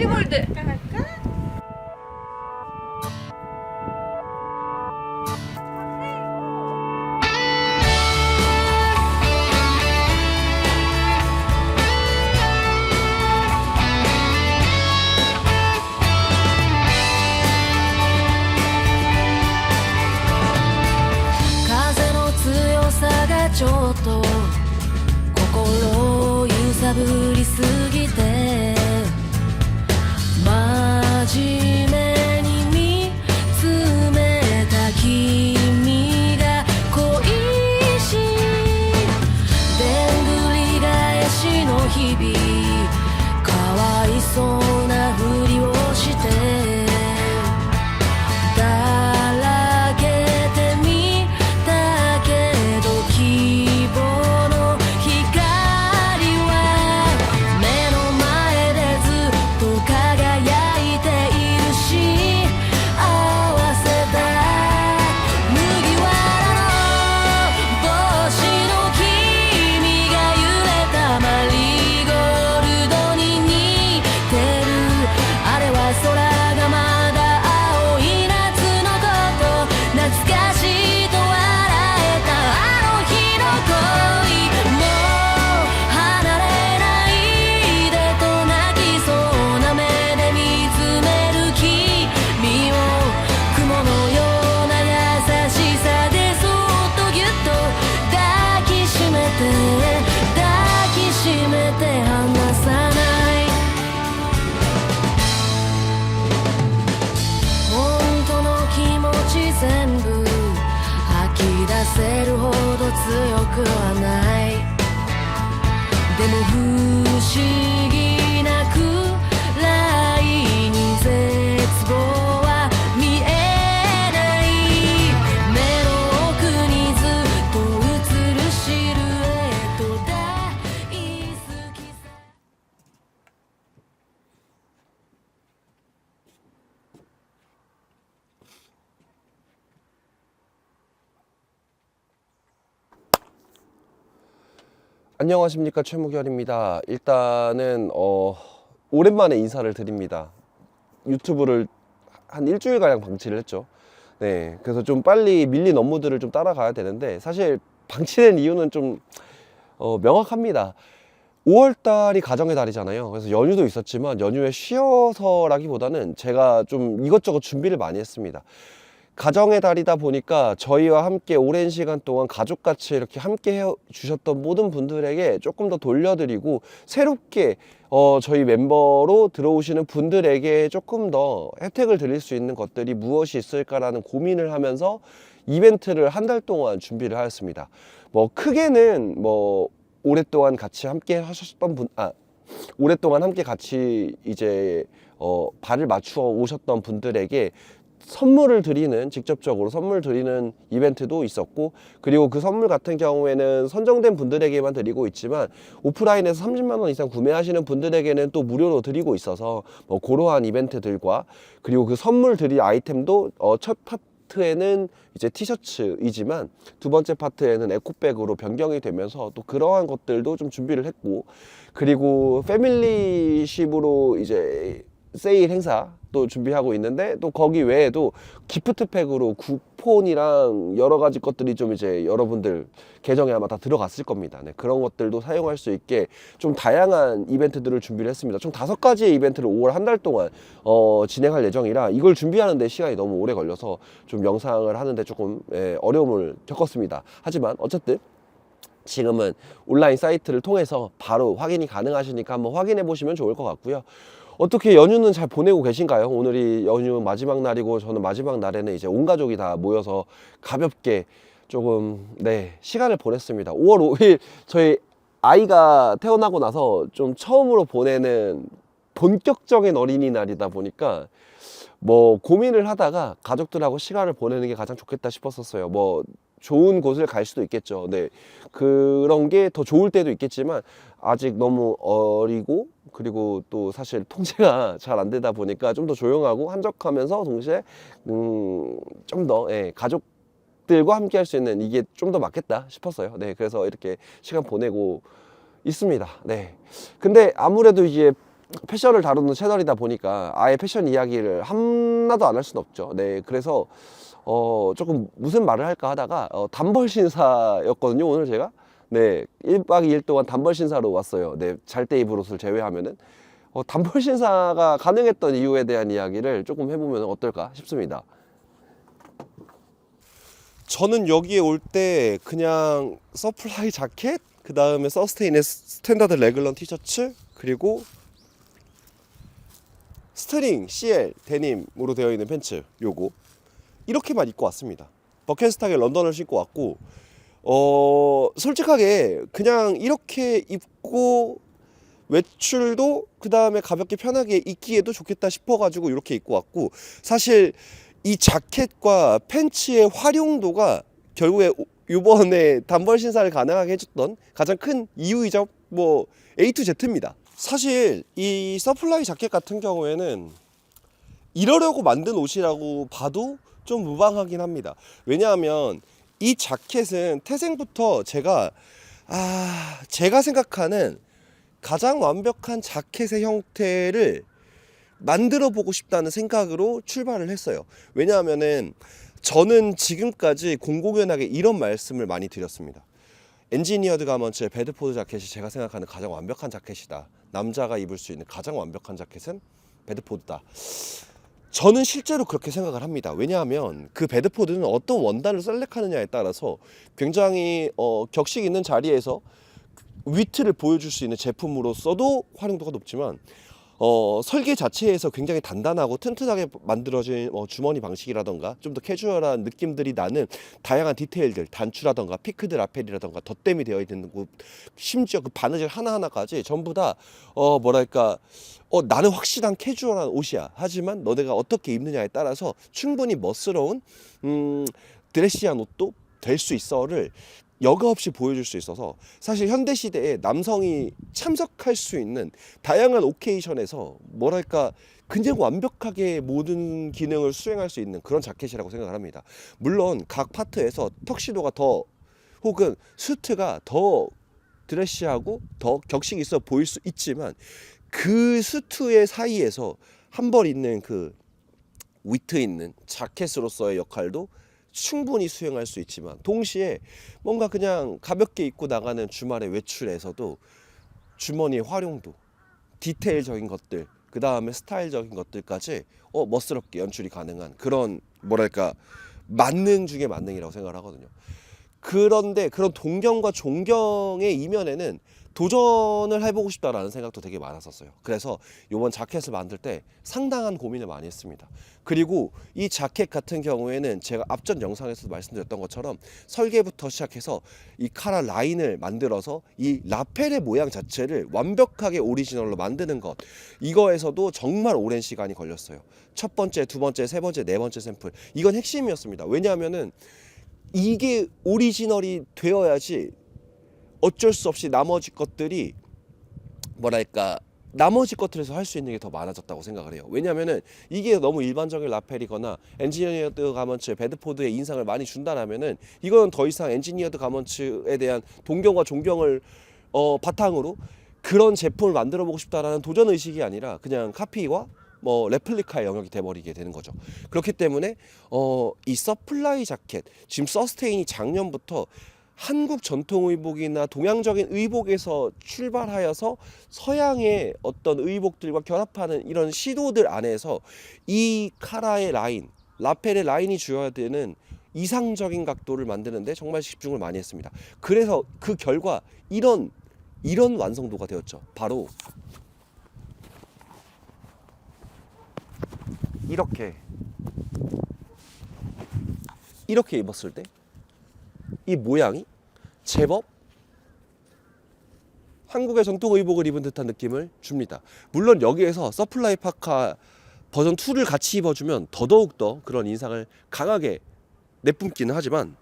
키보드.ちょっと心を揺さぶりすぎて真面目に見つめた君が恋しいでんぐり返しの日々かわいそうなふりをしてせるほど強くはないでも不思議なくらいに絶望は見えない目の奥にずっと映るシルエット大好きさ안녕하십니까, 최무결입니다. 일단은 오랜만에 인사를 드립니다. 유튜브를 한 일주일가량 방치를 했죠. 네, 그래서 좀 빨리 밀린 업무들을 좀 따라가야 되는데 사실 방치된 이유는 좀 명확합니다. 5월달이 가정의 달이잖아요. 그래서 연휴도 있었지만 연휴에 쉬어서라기보다는 제가 좀 이것저것 준비를 많이 했습니다. 가정의 달이다 보니까 저희와 함께 오랜 시간 동안 가족같이 이렇게 함께 해주셨던 모든 분들에게 조금 더 돌려드리고 새롭게 저희 멤버로 들어오시는 분들에게 조금 더 혜택을 드릴 수 있는 것들이 무엇이 있을까라는 고민을 하면서 이벤트를 한 달 동안 준비를 하였습니다. 뭐 크게는 뭐 오랫동안 같이 함께 하셨던 오랫동안 함께 같이 이제 발을 맞추어 오셨던 분들에게 선물을 드리는, 직접적으로 선물 드리는 이벤트도 있었고, 그리고 그 선물 같은 경우에는 선정된 분들에게만 드리고 있지만 오프라인에서 30만 원 이상 구매하시는 분들에게는 또 무료로 드리고 있어서 뭐 그러한 이벤트들과, 그리고 그 선물 드릴 아이템도 첫 파트에는 이제 티셔츠이지만 두 번째 파트에는 에코백으로 변경이 되면서 또 그러한 것들도 좀 준비를 했고, 그리고 패밀리십으로 이제 세일 행사 또 준비하고 있는데, 또 거기 외에도 기프트팩으로 쿠폰이랑 여러 가지 것들이 좀 이제 여러분들 계정에 아마 다 들어갔을 겁니다. 네, 그런 것들도 사용할 수 있게 좀 다양한 이벤트들을 준비를 했습니다. 총 5가지의 이벤트를 5월 한 달 동안 진행할 예정이라 이걸 준비하는데 시간이 너무 오래 걸려서 좀 영상을 하는데 조금 어려움을 겪었습니다. 하지만 어쨌든 지금은 온라인 사이트를 통해서 바로 확인이 가능하시니까 한번 확인해 보시면 좋을 것 같고요. 어떻게 연휴는 잘 보내고 계신가요? 오늘이 연휴 마지막 날이고, 저는 마지막 날에는 이제 온 가족이 다 모여서 가볍게 조금 시간을 보냈습니다. 5월 5일 저희 아이가 태어나고 나서 좀 처음으로 보내는 본격적인 어린이날이다 보니까 뭐 고민을 하다가 가족들하고 시간을 보내는 게 가장 좋겠다 싶었었어요. 뭐 좋은 곳을 갈 수도 있겠죠. 네, 그런 게 더 좋을 때도 있겠지만 아직 너무 어리고, 그리고 또 사실 통제가 잘 안 되다 보니까 좀 더 조용하고 한적하면서 동시에 좀 더 가족들과 함께 할 수 있는 이게 좀 더 맞겠다 싶었어요. 네, 그래서 이렇게 시간 보내고 있습니다. 네, 근데 아무래도 이제 패션을 다루는 채널이다 보니까 아예 패션 이야기를 하나도 안 할 수는 없죠. 네, 그래서 조금 무슨 말을 할까 하다가 단벌 신사였거든요, 오늘 제가. 네, 1박 2일 동안 단벌 신사로 왔어요. 네, 잘 때 입을 옷을 제외하면은. 단벌 신사가 가능했던 이유에 대한 이야기를 조금 해보면 어떨까 싶습니다. 저는 여기에 올 때 그냥 서플라이 자켓, 그 다음에 서스테인의 스탠다드 레귤런 티셔츠, 그리고 스트링 CL 데님으로 되어 있는 팬츠 요거 이렇게만 입고 왔습니다. 버켄스탁의 런던을 신고 왔고 솔직하게 그냥 이렇게 입고 외출도 그 다음에 가볍게 편하게 입기에도 좋겠다 싶어가지고 이렇게 입고 왔고, 사실 이 자켓과 팬츠의 활용도가 결국에 이번에 단벌 신사를 가능하게 해줬던 가장 큰 이유이자 뭐 A to Z입니다. 사실 이 서플라이 자켓 같은 경우에는 이러려고 만든 옷이라고 봐도 좀 무방하긴 합니다. 왜냐하면 이 자켓은 태생부터 제가 생각하는 가장 완벽한 자켓의 형태를 만들어 보고 싶다는 생각으로 출발을 했어요. 왜냐하면은 저는 지금까지 공공연하게 이런 말씀을 많이 드렸습니다. 엔지니어드 가먼츠의 베드포드 자켓이 제가 생각하는 가장 완벽한 자켓이다. 남자가 입을 수 있는 가장 완벽한 자켓은 베드포드다. 저는 실제로 그렇게 생각을 합니다. 왜냐하면 그 베드포드는 어떤 원단을 셀렉하느냐에 따라서 굉장히 격식 있는 자리에서 위트를 보여줄 수 있는 제품으로서도 활용도가 높지만 설계 자체에서 굉장히 단단하고 튼튼하게 만들어진 주머니 방식이라던가 좀 더 캐주얼한 느낌들이 나는 다양한 디테일들, 단추라던가 피크드 라펠이라던가 덧댐이 되어 있는 곳, 심지어 그 바느질 하나하나까지 전부 다 나는 확실한 캐주얼한 옷이야. 하지만 너네가 어떻게 입느냐에 따라서 충분히 멋스러운 드레시한 옷도 될 수 있어를 여과 없이 보여줄 수 있어서, 사실 현대시대에 남성이 참석할 수 있는 다양한 오케이션에서 그냥 완벽하게 모든 기능을 수행할 수 있는 그런 자켓이라고 생각을 합니다. 물론 각 파트에서 턱시도가 더 혹은 수트가 더 드레시하고 더 격식 있어 보일 수 있지만 그 수트의 사이에서 한 벌 있는 그 위트 있는 자켓으로서의 역할도 충분히 수행할 수 있지만, 동시에 뭔가 그냥 가볍게 입고 나가는 주말의 외출에서도 주머니의 활용도, 디테일적인 것들, 그 다음에 스타일적인 것들까지 멋스럽게 연출이 가능한 그런 만능 중에 만능이라고 생각을 하거든요. 그런데 그런 동경과 존경의 이면에는 도전을 해보고 싶다라는 생각도 되게 많았었어요. 그래서 이번 자켓을 만들 때 상당한 고민을 많이 했습니다. 그리고 이 자켓 같은 경우에는 제가 앞전 영상에서도 말씀드렸던 것처럼 설계부터 시작해서 이 카라 라인을 만들어서 이 라펠의 모양 자체를 완벽하게 오리지널로 만드는 것, 이거에서도 정말 오랜 시간이 걸렸어요. 첫 번째, 두 번째, 세 번째, 네 번째 샘플, 이건 핵심이었습니다. 왜냐하면은 이게 오리지널이 되어야지 어쩔 수 없이 나머지 것들이 나머지 것들에서 할 수 있는 게 더 많아졌다고 생각을 해요. 왜냐하면은 이게 너무 일반적인 라펠이거나 엔지니어드 가먼츠의 베드포드의 인상을 많이 준다라면은 이거는 더 이상 엔지니어드 가먼츠에 대한 동경과 존경을 바탕으로 그런 제품을 만들어 보고 싶다라는 도전 의식이 아니라 그냥 카피와 레플리카의 영역이 돼버리게 되는 거죠. 그렇기 때문에 이 서플라이 자켓, 지금 서스테인이 작년부터 한국 전통 의복이나 동양적인 의복에서 출발하여서 서양의 어떤 의복들과 결합하는 이런 시도들 안에서 이 카라의 라인, 라펠의 라인이 주어야 되는 이상적인 각도를 만드는데 정말 집중을 많이 했습니다. 그래서 그 결과 이런 완성도가 되었죠. 바로 이렇게 입었을 때 이 모양이 제법 한국의 전통 의복을 입은 듯한 느낌을 줍니다. 물론 여기에서 서플라이 파카 버전 2를 같이 입어주면 더더욱더 그런 인상을 강하게 내뿜기는 하지만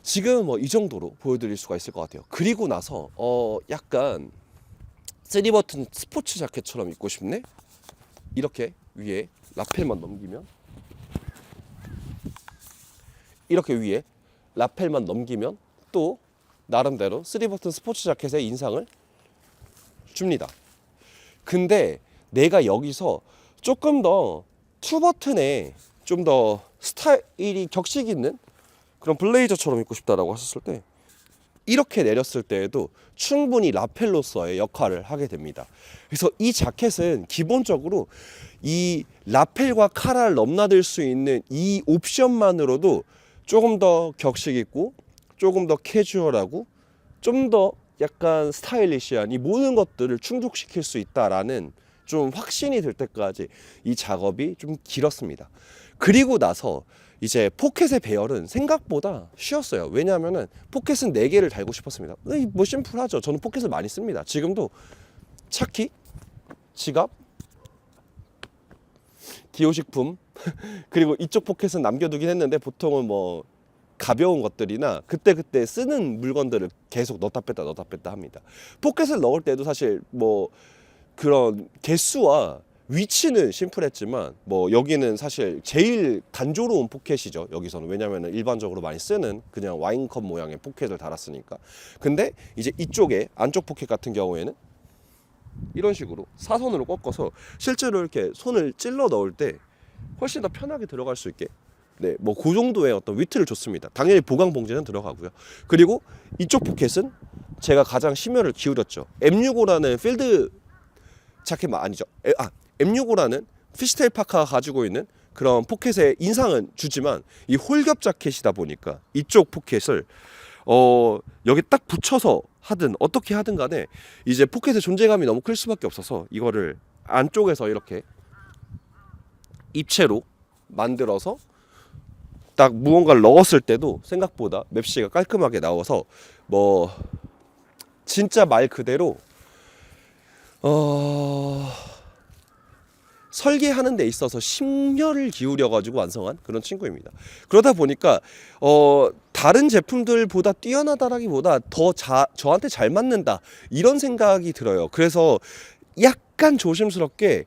지금은 이 정도로 보여드릴 수가 있을 것 같아요. 그리고 나서 약간 3버튼 스포츠 자켓처럼 입고 싶네? 이렇게 위에 라펠만 넘기면, 또 나름대로 3버튼 스포츠 자켓의 인상을 줍니다. 근데 내가 여기서 조금 더 투버튼에 좀 더 스타일이 격식 있는 그런 블레이저처럼 입고 싶다라고 하셨을 때 이렇게 내렸을 때에도 충분히 라펠로서의 역할을 하게 됩니다. 그래서 이 자켓은 기본적으로 이 라펠과 카라를 넘나들 수 있는 이 옵션만으로도 조금 더 격식 있고 조금 더 캐주얼하고 좀 더 약간 스타일리시한 이 모든 것들을 충족시킬 수 있다라는 좀 확신이 들 때까지 이 작업이 좀 길었습니다. 그리고 나서 이제 포켓의 배열은 생각보다 쉬웠어요. 왜냐하면은 포켓은 4개를 달고 싶었습니다. 뭐 심플하죠. 저는 포켓을 많이 씁니다. 지금도 차키, 지갑, 기호식품 그리고 이쪽 포켓은 남겨두긴 했는데 보통은 뭐 가벼운 것들이나 그때그때 쓰는 물건들을 계속 넣었다 뺐다 합니다. 포켓을 넣을 때도 사실 뭐 그런 개수와 위치는 심플했지만 뭐 여기는 사실 제일 단조로운 포켓이죠. 여기서는 왜냐면은 일반적으로 많이 쓰는 그냥 와인컵 모양의 포켓을 달았으니까. 근데 이제 이쪽에 안쪽 포켓 같은 경우에는 이런 식으로 사선으로 꺾어서 실제로 이렇게 손을 찔러 넣을 때 훨씬 더 편하게 들어갈 수 있게 네, 뭐 그 정도의 어떤 위트를 줬습니다. 당연히 보강 봉제는 들어가고요. 그리고 이쪽 포켓은 제가 가장 심혈을 기울였죠. M65라는 필드 자켓 아니죠. M65라는 피시테일 파카가 가지고 있는 그런 포켓의 인상은 주지만 이 홀겹 자켓이다 보니까 이쪽 포켓을 여기 딱 붙여서 하든 어떻게 하든 간에 이제 포켓의 존재감이 너무 클 수밖에 없어서 이거를 안쪽에서 이렇게 입체로 만들어서 딱 무언가를 넣었을 때도 생각보다 맵시가 깔끔하게 나와서 뭐 진짜 말 그대로 설계하는 데 있어서 심혈을 기울여 가지고 완성한 그런 친구입니다. 그러다 보니까 다른 제품들보다 뛰어나다라기보다 더 저한테 잘 맞는다 이런 생각이 들어요. 그래서 약간 조심스럽게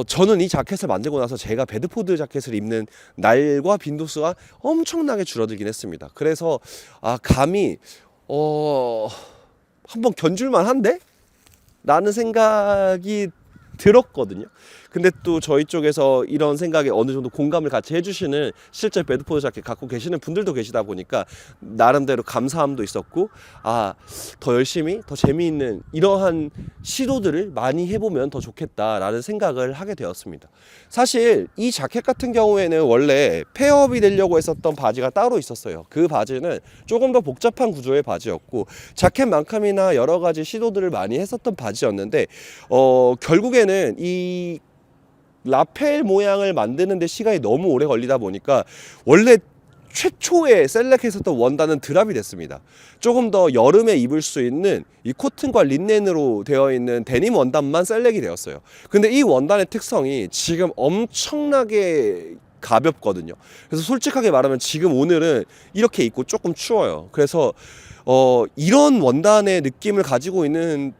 저는 이 자켓을 만들고 나서 제가 베드포드 자켓을 입는 날과 빈도수가 엄청나게 줄어들긴 했습니다. 그래서 감히 한번 견줄만 한데? 라는 생각이 들었거든요. 근데 또 저희 쪽에서 이런 생각에 어느 정도 공감을 같이 해주시는 실제 베드포드 자켓 갖고 계시는 분들도 계시다 보니까 나름대로 감사함도 있었고 더 열심히 더 재미있는 이러한 시도들을 많이 해보면 더 좋겠다라는 생각을 하게 되었습니다. 사실 이 자켓 같은 경우에는 원래 폐업이 되려고 했었던 바지가 따로 있었어요. 그 바지는 조금 더 복잡한 구조의 바지였고 자켓만큼이나 여러 가지 시도들을 많이 했었던 바지였는데 결국에는 이 라펠 모양을 만드는 데 시간이 너무 오래 걸리다 보니까 원래 최초에 셀렉했었던 원단은 드랍이 됐습니다. 조금 더 여름에 입을 수 있는 이 코튼과 린넨으로 되어 있는 데님 원단만 셀렉이 되었어요. 근데 이 원단의 특성이 지금 엄청나게 가볍거든요. 그래서 솔직하게 말하면 지금 오늘은 이렇게 입고 조금 추워요. 그래서 이런 원단의 느낌을 가지고 있는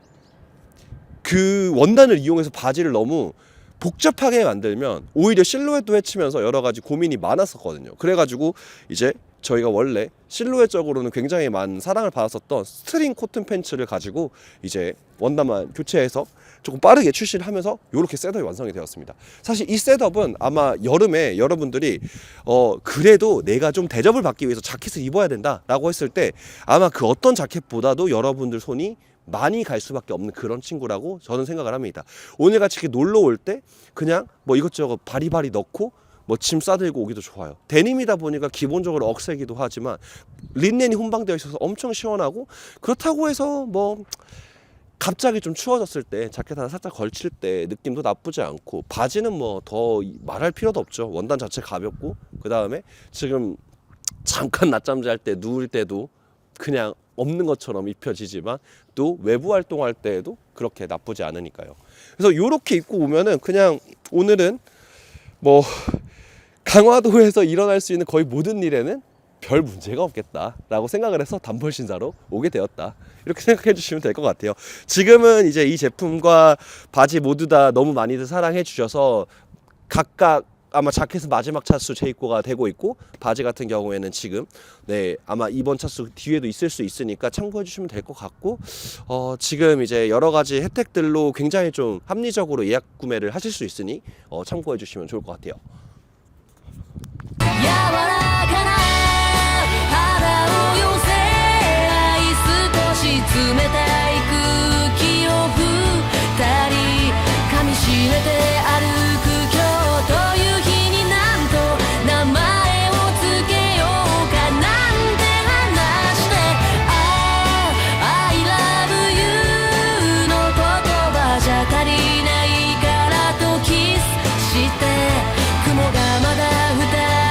그 원단을 이용해서 바지를 너무 복잡하게 만들면 오히려 실루엣도 해치면서 여러 가지 고민이 많았었거든요. 그래가지고 이제 저희가 원래 실루엣적으로는 굉장히 많은 사랑을 받았었던 스트링 코튼 팬츠를 가지고 이제 원단만 교체해서 조금 빠르게 출시를 하면서 이렇게 셋업이 완성이 되었습니다. 사실 이 셋업은 아마 여름에 여러분들이 그래도 내가 좀 대접을 받기 위해서 자켓을 입어야 된다라고 했을 때 아마 그 어떤 자켓보다도 여러분들 손이 많이 갈 수밖에 없는 그런 친구라고 저는 생각을 합니다. 오늘같이 이렇게 놀러 올 때 그냥 뭐 이것저것 바리바리 넣고 뭐 짐 싸들고 오기도 좋아요. 데님이다 보니까 기본적으로 억세기도 하지만 린넨이 혼방되어 있어서 엄청 시원하고 그렇다고 해서 뭐 갑자기 좀 추워졌을 때 자켓 하나 살짝 걸칠 때 느낌도 나쁘지 않고 바지는 뭐 더 말할 필요도 없죠. 원단 자체 가볍고 그 다음에 지금 잠깐 낮잠 잘 때 누울 때도 그냥 없는 것처럼 입혀지지만 또 외부 활동할 때에도 그렇게 나쁘지 않으니까요. 그래서 이렇게 입고 오면은 그냥 오늘은 뭐 강화도에서 일어날 수 있는 거의 모든 일에는 별 문제가 없겠다라고 생각을 해서 단벌 신사로 오게 되었다. 이렇게 생각해 주시면 될 것 같아요. 지금은 이제 이 제품과 바지 모두 다 너무 많이들 사랑해 주셔서 각각 아마 자켓은 마지막 차수 재입고가 되고 있고 바지 같은 경우에는 지금 네 아마 이번 차수 뒤에도 있을 수 있으니까 참고해 주시면 될 것 같고 지금 이제 여러 가지 혜택들로 굉장히 좀 합리적으로 예약 구매를 하실 수 있으니 참고해 주시면 좋을 것 같아요. 柔らかな肌を寄せ合い少し冷たい空気を二人噛みしめて歩く今日という日になんと名前をつけようかなんて話してI love you の言葉じゃ足りないからとキスして雲がまだ二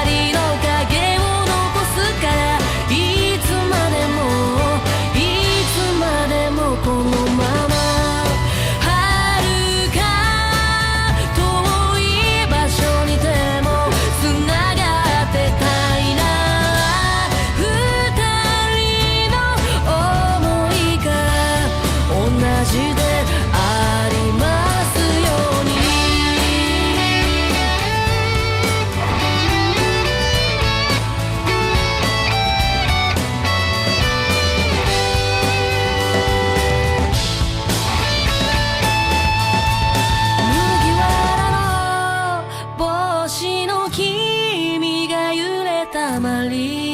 人の影を残すからいつまでもいつまでもこのまま遥か遠い場所にでもつながってたいな二人の想いが同じでありますように麦わらの帽子の君が揺れたまり